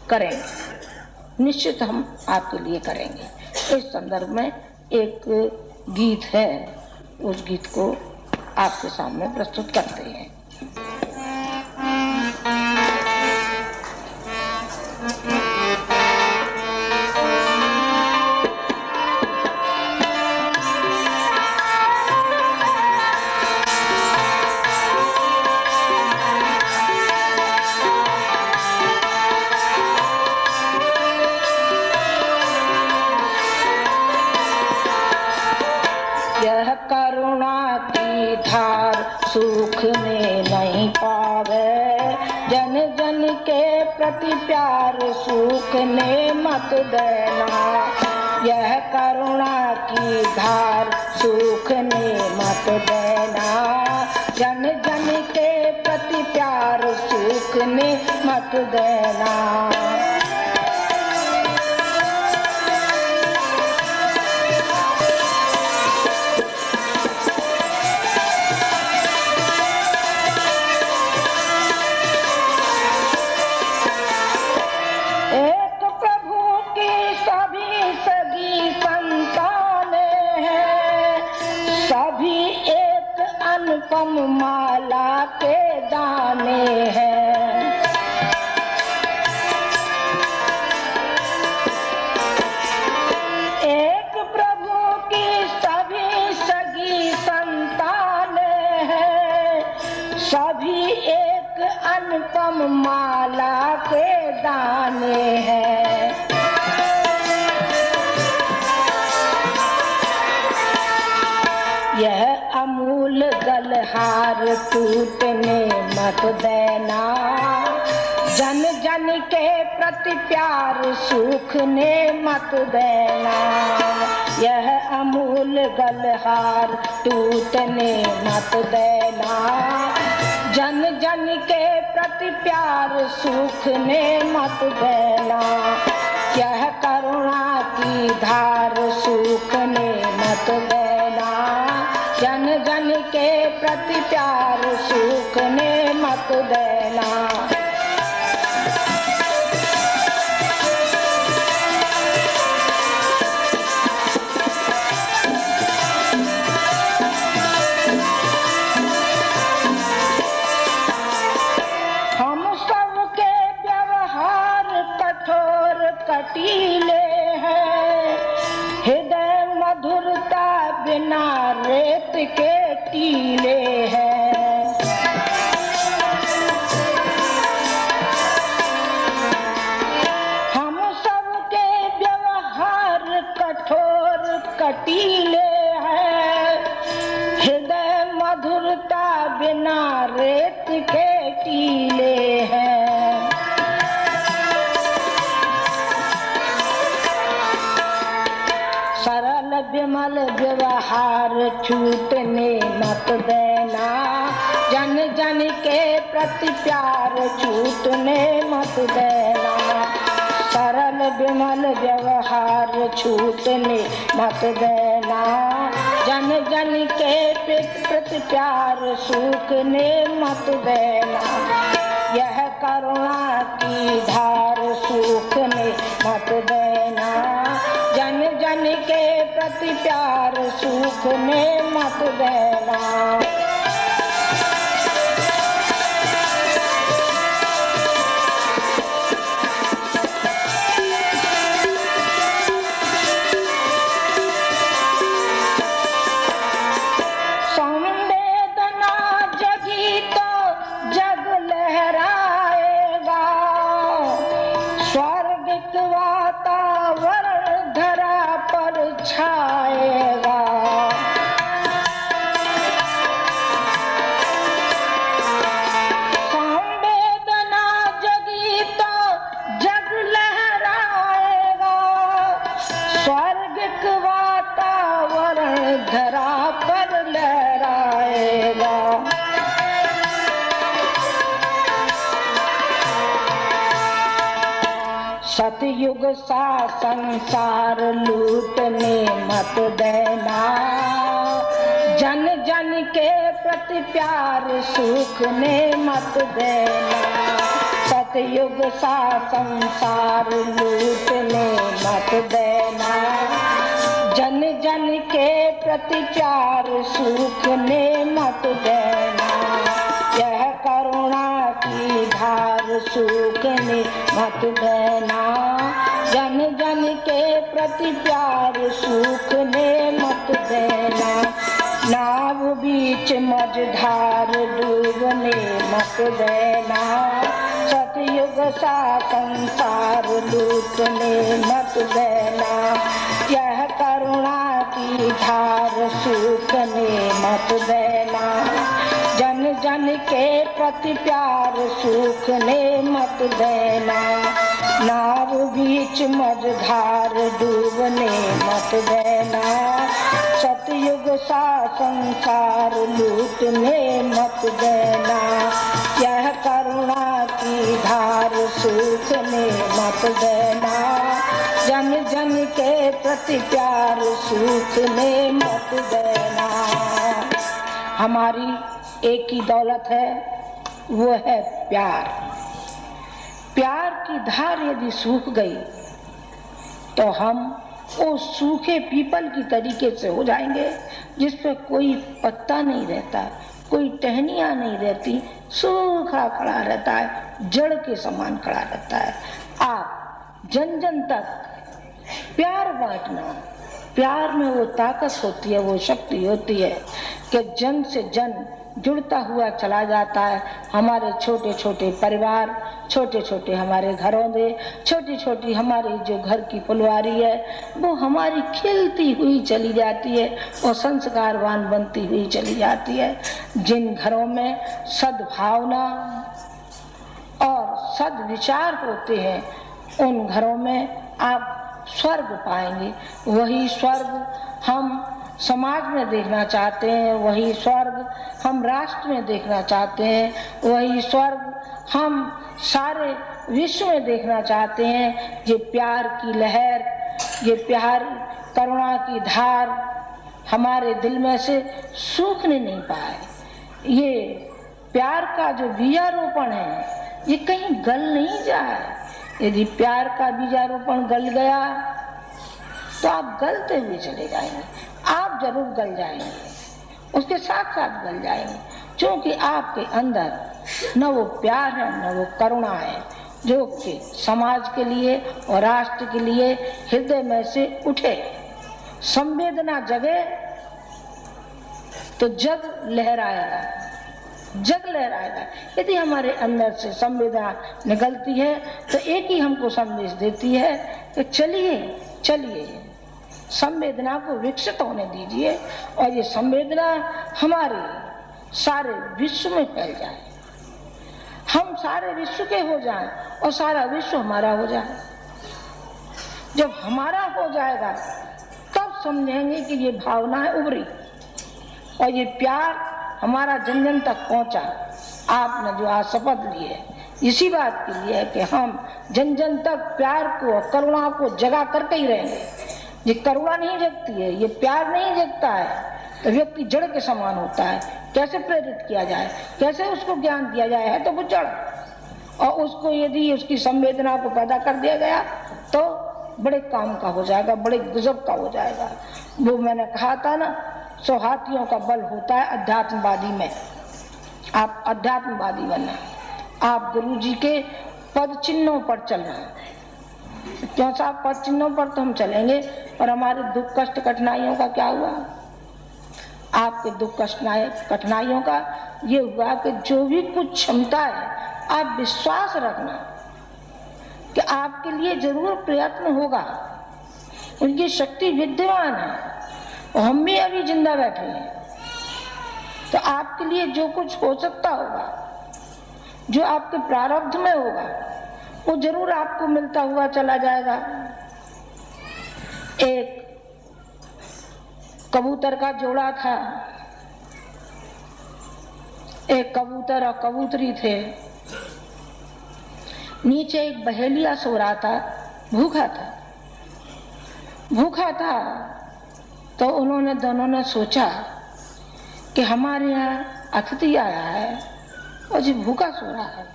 करेंगे, निश्चित हम आपके लिए करेंगे। इस संदर्भ में एक गीत है, उस गीत को आपके सामने प्रस्तुत करते हैं। प्रति प्यार सूखने मत देना। यह करुणा की धार सूखने मत देना। जन जन के प्रति प्यार सूखने मत देना। अनुपम माला के दाने हैं। एक प्रभु की सभी सगी संतानें हैं। सभी एक अनुपम माला के दाने हैं। यह अमूल गलहार टूटने मत देना। जन जन के प्रति प्यार सूखने मत देना। यह अमूल गलहार टूटने मत देना। जन जन के प्रति प्यार सूखने मत देना। यह करुणा की धार सूखने मत देना। जन जन के प्रति प्यार सूखने मत देना। हम सबके व्यवहार कठोर कटीले हैं। हृदय मधुरता बिना रेत के टीले हैं। हम सबके व्यवहार कठोर कटीले हैं। हृदय मधुरता बिना रेत के टीले हैं। सरल विमल व्यवहार छूटने मत देना। जन जन के प्रति प्यार छूटने मत देना। सरल विमल व्यवहार छूटने मत देना। जन जन के प्रति प्यार सूखने मत देना। यह करुणा की धार सूखने मत देना। जन जन के प्रति प्यार सूखने मत देना। संवेदना जगी तो जग लहराएगा। स्वर्ग वातावरण धरा पर छाएगा। संवेदना जगी तो जग लहराएगा। स्वर्ग वातावरण धरा पर लहराएगा। सतयुग सा संसार लूटने मत देना। जन जन के प्रति प्यार सूखने मत देना। सतयुग सा संसार लूटने मत देना। जन जन के प्रति प्यार सूखने मत देना। यह करुणा की धार सूखने मत देना। जन जन के प्रति प्यार सूखने मत देना। नाव बीच मझधार डूबने मत देना। सतयुग सा संसार लूटने मत देना। यह करुणा की धार सूखने मत देना। जन जन के प्रति प्यार सुख ने मत देना, नाव बीच मझधार डूबने मत देना, सतयुग सा संसार लूटने मत देना, यह करुणा की धार सूखने मत देना, जन जन के प्रति प्यार सूखने मत देना। हमारी एक ही दौलत है, वो है प्यार। प्यार की धार यदि सूख गई तो हम वो सूखे पीपल की तरीके से हो जाएंगे, जिस पे कोई पत्ता नहीं रहता, कोई टहनियाँ नहीं रहती, सूखा खड़ा रहता है, जड़ के समान खड़ा रहता है। आप जन जन तक प्यार बांटना, प्यार में वो ताकत होती है, वो शक्ति होती है कि जन से जन जुड़ता हुआ चला जाता है। हमारे छोटे छोटे परिवार, छोटे छोटे हमारे घरों में, छोटी छोटी हमारी जो घर की फुलवारी है, वो हमारी खिलती हुई चली जाती है और संस्कारवान बनती हुई चली जाती है। जिन घरों में सद्भावना और सद्विचार होते हैं, उन घरों में आप स्वर्ग पाएंगे। वही स्वर्ग हम समाज में देखना चाहते हैं, वही स्वर्ग हम राष्ट्र में देखना चाहते हैं, वही स्वर्ग हम सारे विश्व में देखना चाहते हैं। ये प्यार की लहर, ये प्यार करुणा की धार हमारे दिल में से सूखने नहीं पाए। ये प्यार का जो बीजारोपण है, ये कहीं गल नहीं जाए। यदि प्यार का बीजारोपण गल गया तो आप गलते हुए चले जाएंगे, आप जरूर गल जाएंगे, उसके साथ साथ गल जाएंगे, क्योंकि आपके अंदर न वो प्यार है न वो करुणा है, जो कि समाज के लिए और राष्ट्र के लिए हृदय में से उठे। संवेदना जगे तो जग लहराएगा, जग लहराएगा। यदि हमारे अंदर से संवेदना निकलती है तो एक ही हमको संदेश देती है कि चलिए चलिए, संवेदना को विकसित होने दीजिए और ये संवेदना हमारे सारे विश्व में फैल जाए, हम सारे विश्व के हो जाएं और सारा विश्व हमारा हो जाए। जब हमारा हो जाएगा तब समझेंगे कि ये भावनाएं उभरी और ये प्यार हमारा जन जन तक पहुंचा। आपने जो आज शपथ ली है इसी बात के लिए है कि हम जन जन तक प्यार को और करुणा को जगा करके ही रहेंगे। ये करुणा नहीं जगती है, ये प्यार नहीं जगता है तो व्यक्ति जड़ के समान होता है। कैसे प्रेरित किया जाए, कैसे उसको ज्ञान दिया जाए, है तो वो जड़, और उसको यदि उसकी संवेदना को पैदा कर दिया गया तो बड़े काम का हो जाएगा, बड़े गजब का हो जाएगा। वो मैंने कहा था ना, 100 हाथियों का बल होता है अध्यात्मवादी में। आप अध्यात्मवादी बनना, आप गुरु जी के पद चिन्हों पर चलना। क्यों साहब, पद चिन्हों पर तो हम चलेंगे, पर हमारे दुख कष्ट कठिनाइयों का क्या हुआ? आपके दुख कष्ट कठिनाइयों का ये हुआ कि जो भी कुछ क्षमता है, आप विश्वास रखना कि आपके लिए जरूर प्रयत्न होगा। उनकी शक्ति विद्यमान है और हम भी अभी जिंदा बैठे हैं, तो आपके लिए जो कुछ हो सकता होगा, जो आपके प्रारब्ध में होगा, वो जरूर आपको मिलता हुआ चला जाएगा। एक कबूतर का जोड़ा था, एक कबूतर और कबूतरी थे। नीचे एक बहेलिया सो रहा था, भूखा था। तो उन्होंने दोनों ने सोचा कि हमारे यहाँ अतिथि आया है और जी भूखा सो रहा है,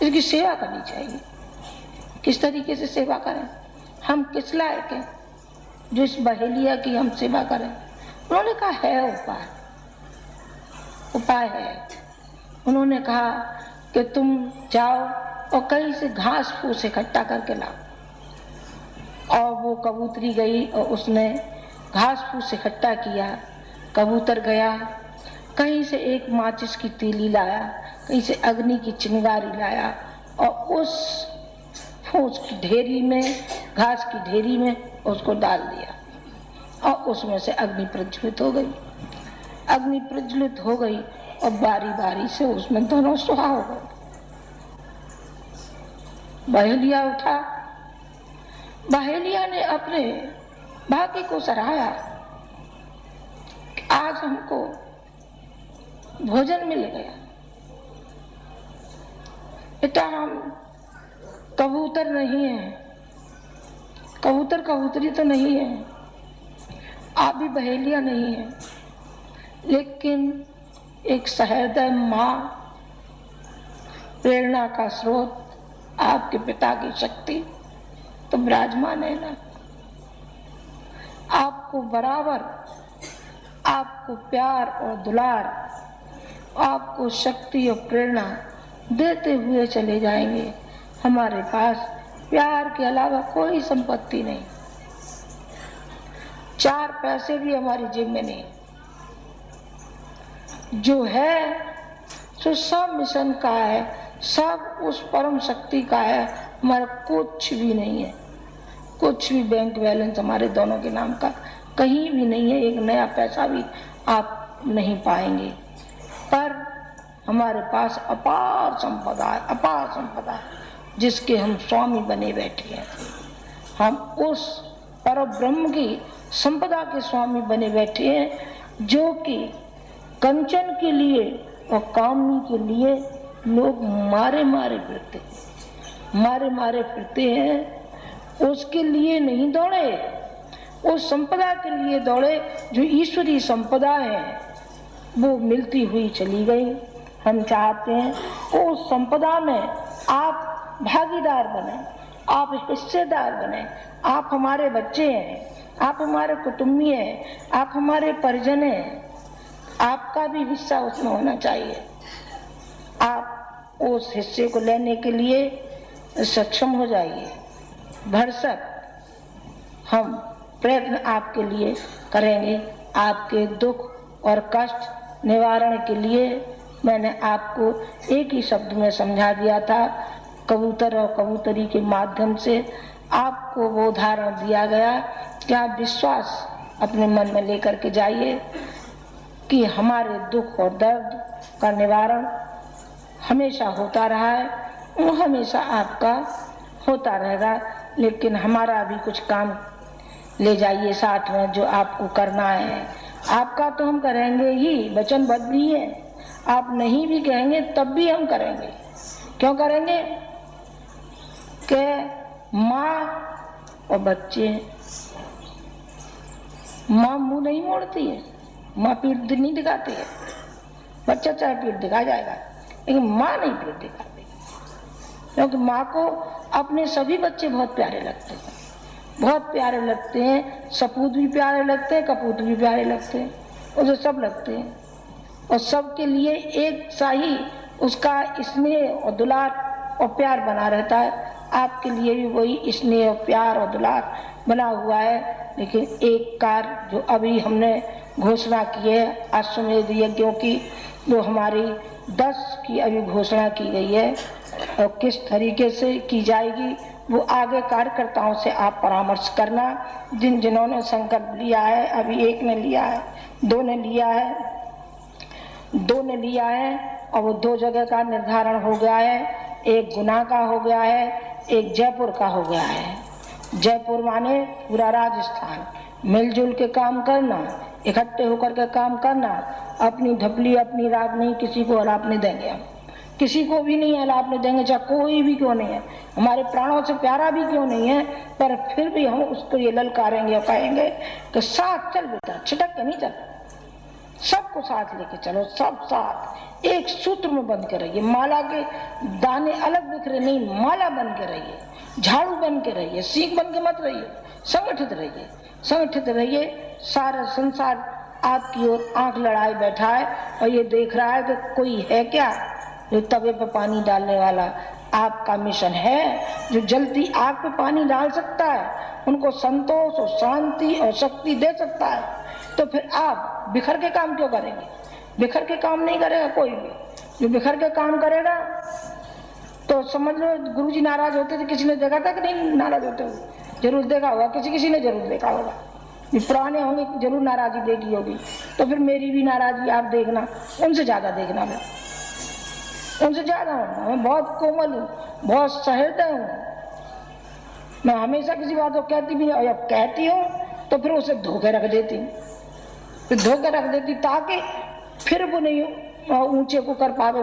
इसकी सेवा करनी चाहिए। किस तरीके से सेवा करें, हम किस लायक हैं जो इस बहेलिया की हम सेवा करें? उन्होंने कहा है उपाय है। उन्होंने कहा कि तुम जाओ और कहीं से घास फूस इकट्ठा करके लाओ। और वो कबूतरी गई और उसने घास फूस इकट्ठा किया। कबूतर गया, कहीं से एक माचिस की तीली लाया, कहीं से अग्नि की चिंगारी लाया और उस फूस की ढेरी में, घास की ढेरी में उसको डाल दिया और उसमें से अग्नि प्रज्वलित हो गई। अग्नि प्रज्वलित हो गई और बारी बारी से उसमें दोनों सुहा हो गए। बहेलिया उठा, बहेलिया ने अपने भाग्य को सराहा, आज हमको भोजन मिल गया। बेटा हम कबूतर नहीं है, कबूतर कबूतरी तो नहीं है, आप भी बहेलिया नहीं है, लेकिन एक सहृदय माँ, प्रेरणा का स्रोत, आपके पिता की शक्ति तो विराजमान है ना। आपको बराबर, आपको प्यार और दुलार, आपको शक्ति और प्रेरणा देते हुए चले जाएंगे। हमारे पास प्यार के अलावा कोई संपत्ति नहीं, 4 पैसे भी हमारी जेब में नहीं। जो है सो सब मिशन का है, सब उस परम शक्ति का है। हमारा कुछ भी नहीं है, कुछ भी बैंक बैलेंस हमारे दोनों के नाम का कहीं भी नहीं है, एक नया पैसा भी आप नहीं पाएंगे। पर हमारे पास अपार संपदा है, अपार संपदा है, जिसके हम स्वामी बने बैठे हैं। हम उस परब्रह्म की संपदा के स्वामी बने बैठे हैं, जो कि कंचन के लिए और कामनी के लिए लोग मारे मारे फिरते हैं। उसके लिए नहीं दौड़े, उस संपदा के लिए दौड़े जो ईश्वरीय संपदा है, वो मिलती हुई चली गई। हम चाहते हैं उस संपदा में आप भागीदार बने, आप हिस्सेदार बने। आप हमारे बच्चे हैं, आप हमारे कुटुंबी हैं, आप हमारे परिजन हैं, आपका भी हिस्सा उसमें होना चाहिए। आप उस हिस्से को लेने के लिए सक्षम हो जाइए। भरसक हम प्रयत्न आपके लिए करेंगे। आपके दुख और कष्ट निवारण के लिए मैंने आपको एक ही शब्द में समझा दिया था। कबूतर और कबूतरी के माध्यम से आपको वो उदाहरण दिया गया कि आप विश्वास अपने मन में लेकर के जाइए कि हमारे दुख और दर्द का निवारण हमेशा होता रहा है, वो हमेशा आपका होता रहेगा। लेकिन हमारा भी कुछ काम ले जाइए साथ में, जो आपको करना है। आपका तो हम करेंगे ही, वचनबद्ध भी है। आप नहीं भी कहेंगे तब भी हम करेंगे। क्यों करेंगे? कि माँ और बच्चे, माँ मुंह नहीं मोड़ती है, माँ पीठ नहीं दिखाती है। बच्चा चाहे पीठ दिखा जाएगा, लेकिन माँ नहीं पीठ दिखाती, क्योंकि माँ को अपने सभी बच्चे बहुत प्यारे लगते हैं, बहुत प्यारे लगते हैं। सपूत भी प्यारे लगते हैं, कपूत भी प्यारे लगते हैं, उसे सब लगते हैं। और सबके लिए एक सा ही उसका स्नेह और दुलार और प्यार बना रहता है। आपके लिए भी वही स्नेह और प्यार और दुलार बना हुआ है। लेकिन एक कार्य जो अभी हमने घोषणा की है अश्वमेध यज्ञों की, जो हमारी 10 की अभी घोषणा की गई है, और किस तरीके से की जाएगी वो आगे कार्यकर्ताओं से आप परामर्श करना। जिन्होंने संकल्प लिया है, अभी 1 ने लिया है, 2 ने लिया है, 2 ने लिया है, और वो 2 जगह का निर्धारण हो गया है। एक गुना का हो गया है, एक जयपुर का हो गया है। जयपुर माने पूरा राजस्थान, मिलजुल के काम करना, इकट्ठे होकर के काम करना। अपनी ढपली अपनी राग नहीं किसी को अलापने देंगे, हम किसी को भी नहीं अलापने देंगे, चाहे कोई भी क्यों नहीं है, हमारे प्राणों से प्यारा भी क्यों नहीं है, पर फिर भी हम उसको ये ललकारेंगे और कहेंगे कि साथ चल बेटा, छिटक के नहीं चल, सबको साथ लेके चलो, सब साथ एक सूत्र में बन के रहिए। माला के दाने अलग बिखरे नहीं, माला बन के रहिए, झाड़ू बन के रहिए, सीख बन के मत रहिए, संगठित रहिए, संगठित रहिए। सारा संसार आपकी ओर आंख लड़ाए बैठा है और ये देख रहा है कि कोई है क्या जो तवे पे पानी डालने वाला। आपका मिशन है जो जलती आग पे पानी डाल सकता है, उनको संतोष और शांति और शक्ति दे सकता है। तो फिर आप बिखर के काम क्यों करेंगे? बिखर के काम नहीं करेगा कोई भी। जो बिखर के काम करेगा तो समझ लो गुरुजी नाराज होते थे, किसी ने देखा था कि नहीं नाराज होते हुए? जरूर देखा होगा, किसी किसी ने जरूर देखा होगा। पुराने होंगे जरूर नाराजी देखी होगी, तो फिर मेरी भी नाराजी आप देखना, उनसे ज्यादा देखना, मैं उनसे ज्यादा हूँ, मैं बहुत कोमल हूँ, बहुत सहृदय हूँ। मैं हमेशा किसी बात को कहती भी नहीं, और जब कहती हूँ तो फिर उसे धोखे रख देती हूँ, फिर धोखे रख देती ताकि फिर वो नहीं ऊंचे को कर पावे,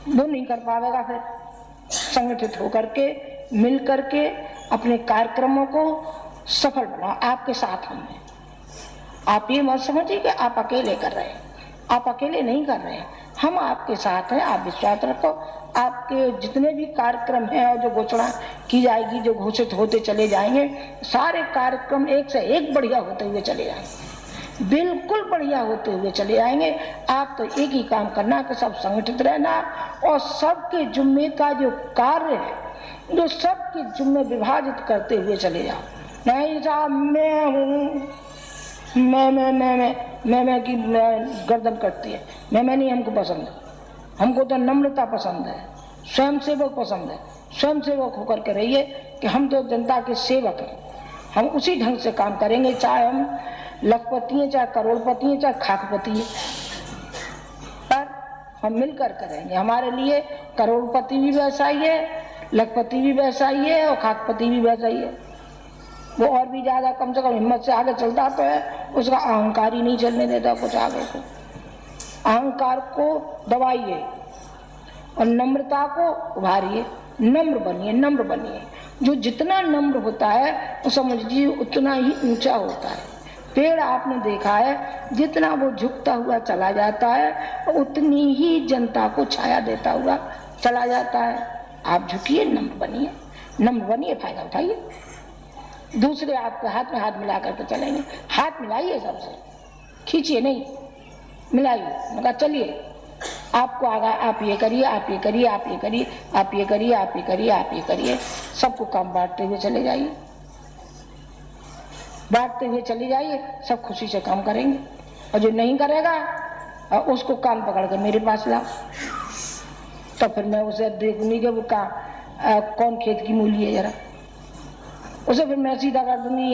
वो नहीं कर पावेगा। फिर संगठित होकर के मिल करके अपने कार्यक्रमों को सफल बनाओ। आपके साथ हम हैं। आप ये मत समझिए कि आप अकेले कर रहे हैं, आप अकेले नहीं कर रहे हैं, हम आपके साथ हैं। आप विश्वास रखो, आपके जितने भी कार्यक्रम हैं और जो घोषणा की जाएगी, जो घोषित होते चले जाएंगे, सारे कार्यक्रम एक से एक बढ़िया होते हुए चले जाएंगे, बिल्कुल बढ़िया होते हुए चले जाएंगे। आप तो एक ही काम करना कि सब संगठित रहना और सबके जुम्मे का जो कार्य है, जो सबके जुम्मे विभाजित करते हुए चले जाओ। नहीं साहब मैं हूँ, मैं की गर्दन करती है, मैं नहीं हमको पसंद है, हमको तो नम्रता पसंद है, स्वयं सेवक पसंद है। स्वयं सेवक होकर के रहिए कि हम तो जनता के सेवक हैं, हम उसी ढंग से काम करेंगे, चाहे हम लखपति हैं, चाहे करोड़पति हैं, चाहे खाकपति हैं, पर हम मिलकर करेंगे। हमारे लिए करोड़पति भी वैसा ही है, लखपति भी वैसा ही है और खाकपति भी वैसा ही है। वो और भी ज्यादा कम से कम हिम्मत से आगे चलता तो है, उसका अहंकार ही नहीं चलने देता कुछ आगे को। अहंकार को दबाइए और नम्रता को उभारिए, नम्र बनिए, नम्र बनिए। जो जितना नम्र होता है वो समझिए उतना ही ऊंचा होता है। पेड़ आपने देखा है, जितना वो झुकता हुआ चला जाता है उतनी ही जनता को छाया देता हुआ चला जाता है। आप झुकिए, नम्र बनिए, नम्र बनिए, फायदा उठाइए। दूसरे आपके हाथ में हाथ मिला करके चलेंगे, हाथ मिलाइए, सबसे खींचिए नहीं, मिलाइए। मगर चलिए आपको आगा, आप ये करिए, आप ये करिए, आप ये करिए, आप ये करिए, आप ये करिए, आप ये करिए, सबको काम बांटते हुए चले जाइए, बांटते हुए चले जाइए, सब खुशी से काम करेंगे। और जो नहीं करेगा उसको कान पकड़ कर मेरे पास लाओ, तो फिर मैं उसे देखूंगी कि वो कौन खेत की मूली है, जरा उसे फिर मैं सीधा कर दूंगी,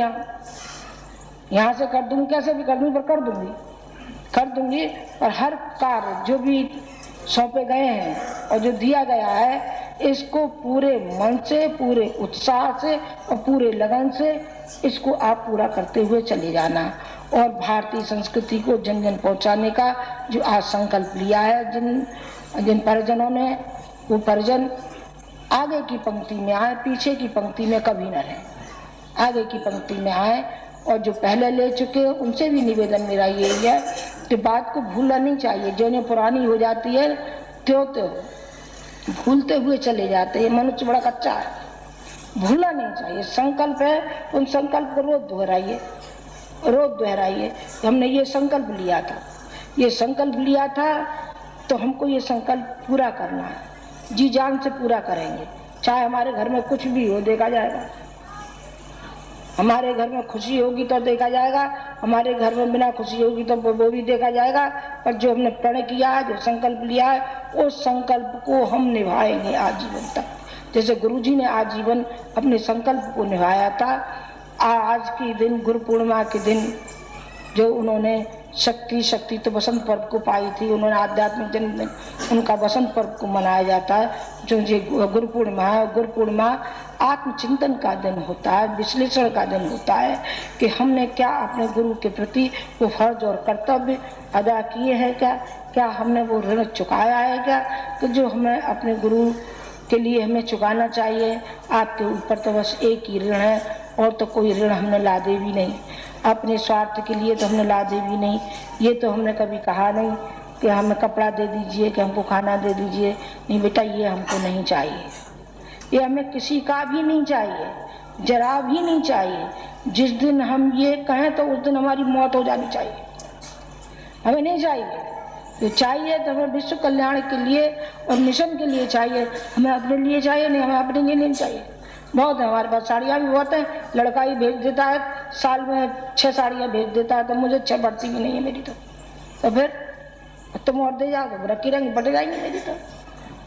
यहाँ से कर दूंगी, कैसे भी कर दूंगी, पर कर दूंगी। और हर कार्य जो भी सौंपे गए हैं और जो दिया गया है, इसको पूरे मन से, पूरे उत्साह से और पूरे लगन से इसको आप पूरा करते हुए चले जाना। और भारतीय संस्कृति को जन जन पहुंचाने का जो आज संकल्प लिया है जिन परिजनों ने, वो परिजन आगे की पंक्ति में आए, पीछे की पंक्ति में कभी न रहे, आगे की पंक्ति में आए। और जो पहले ले चुके हैं उनसे भी निवेदन मेरा यही है कि बात को भूलना नहीं चाहिए। जो ने पुरानी हो जाती है त्यों भूलते हुए चले जाते हैं। मनुष्य बड़ा कच्चा है, भूलना नहीं चाहिए। संकल्प है, उन संकल्प को रोज दोहराइए, रोज दोहराइए। हमने ये संकल्प लिया था, ये संकल्प लिया था, तो हमको ये संकल्प पूरा करना है, जी जान से पूरा करेंगे। चाहे हमारे घर में कुछ भी हो, देखा जाएगा। हमारे घर में खुशी होगी तो देखा जाएगा, हमारे घर में बिना खुशी होगी तो वो भी देखा जाएगा। पर जो हमने प्रण किया है, जो संकल्प लिया है, उस संकल्प को हम निभाएंगे आजीवन तक। जैसे गुरुजी ने आजीवन अपने संकल्प को निभाया था। आज के दिन, गुरु पूर्णिमा के दिन, जो उन्होंने शक्ति तो बसंत पर्व को पाई थी, उन्होंने आध्यात्मिक जन्मदिन, उनका बसंत पर्व को मनाया जाता है। जो ये गुरु पूर्णिमा है, गुरु पूर्णिमा आत्मचिंतन का दिन होता है, विश्लेषण का दिन होता है कि हमने क्या अपने गुरु के प्रति वो फर्ज और कर्तव्य अदा किए हैं, क्या हमने वो ऋण चुकाया है क्या, तो जो हमें अपने गुरु के लिए हमें चुकाना चाहिए। आपके ऊपर तो बस एक ही ऋण है, और तो कोई ऋण हमने लादे भी नहीं। अपने स्वार्थ के लिए तो हमने लादे भी नहीं। ये तो हमने कभी कहा नहीं कि हमें कपड़ा दे दीजिए, कि हमको खाना दे दीजिए। नहीं बेटा, ये हमको नहीं चाहिए, ये हमें किसी का भी नहीं चाहिए, जरा भी नहीं चाहिए। जिस दिन हम ये कहें तो उस दिन हमारी मौत हो जानी चाहिए, हमें नहीं चाहिए। ये चाहिए तो हमें विश्व कल्याण के लिए और मिशन के लिए चाहिए, हमें अपने लिए चाहिए नहीं, हमें अपने लिए नहीं चाहिए। बहुत है हमारे पास, साड़ियाँ भी बहुत हैं। लड़का ही भेज देता है, साल में 6 साड़ियाँ भेज देता है, तो मुझे 6 बढ़ती भी नहीं है मेरी। तो फिर तुम और दे जाओ तो रखी रहेंगी, बढ़ जाएंगी मेरी, तो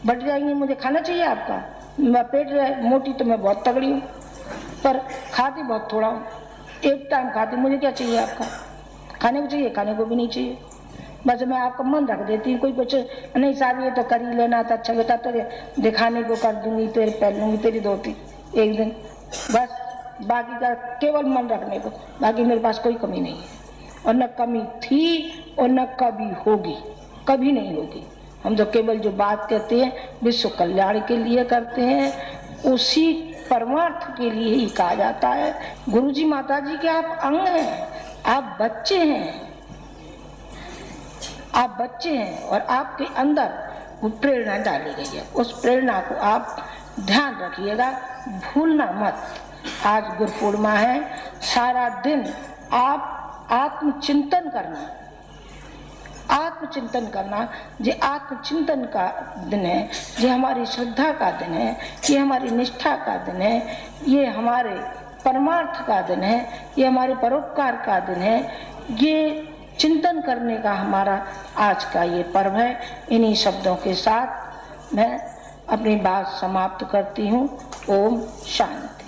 बढ़ जाएंगी। मुझे खाना चाहिए आपका, मैं पेट मोटी तो मैं बहुत तगड़ी हूँ, पर खाती बहुत थोड़ा हूँ। एक टाइम खाती, मुझे क्या चाहिए आपका? खाने को चाहिए? खाने को भी नहीं चाहिए। बस मैं आपका मन रख देती हूँ। कोई कुछ नहीं साहब ये तो कर ही लेना था, अच्छा बेटा तेरे दिखाने को कर दूंगी, तेरे पहन लूंगी तेरी धोती एक दिन, बस बाकी का केवल मन रखने को। बाकी मेरे पास कोई कमी नहीं है, और न कमी थी और न कभी होगी, कभी नहीं होगी। हम तो केवल जो बात कहते हैं विश्व कल्याण के लिए करते हैं, उसी परमार्थ के लिए ही कहा जाता है। गुरुजी माताजी के आप अंग हैं, आप बच्चे हैं, आप बच्चे हैं, और आपके अंदर वो प्रेरणा डाली गई है। उस प्रेरणा को आप ध्यान रखिएगा, भूलना मत। आज गुरु पूर्णिमा है, सारा दिन आप आत्मचिंतन करना, आत्मचिंतन करना। ये आत्मचिंतन का दिन है, ये हमारी श्रद्धा का दिन है, ये हमारी निष्ठा का दिन है, ये हमारे परमार्थ का दिन है, ये हमारे परोपकार का दिन है। ये चिंतन करने का हमारा आज का ये पर्व है। इन्हीं शब्दों के साथ मैं अपनी बात समाप्त करती हूँ। ओम शांति।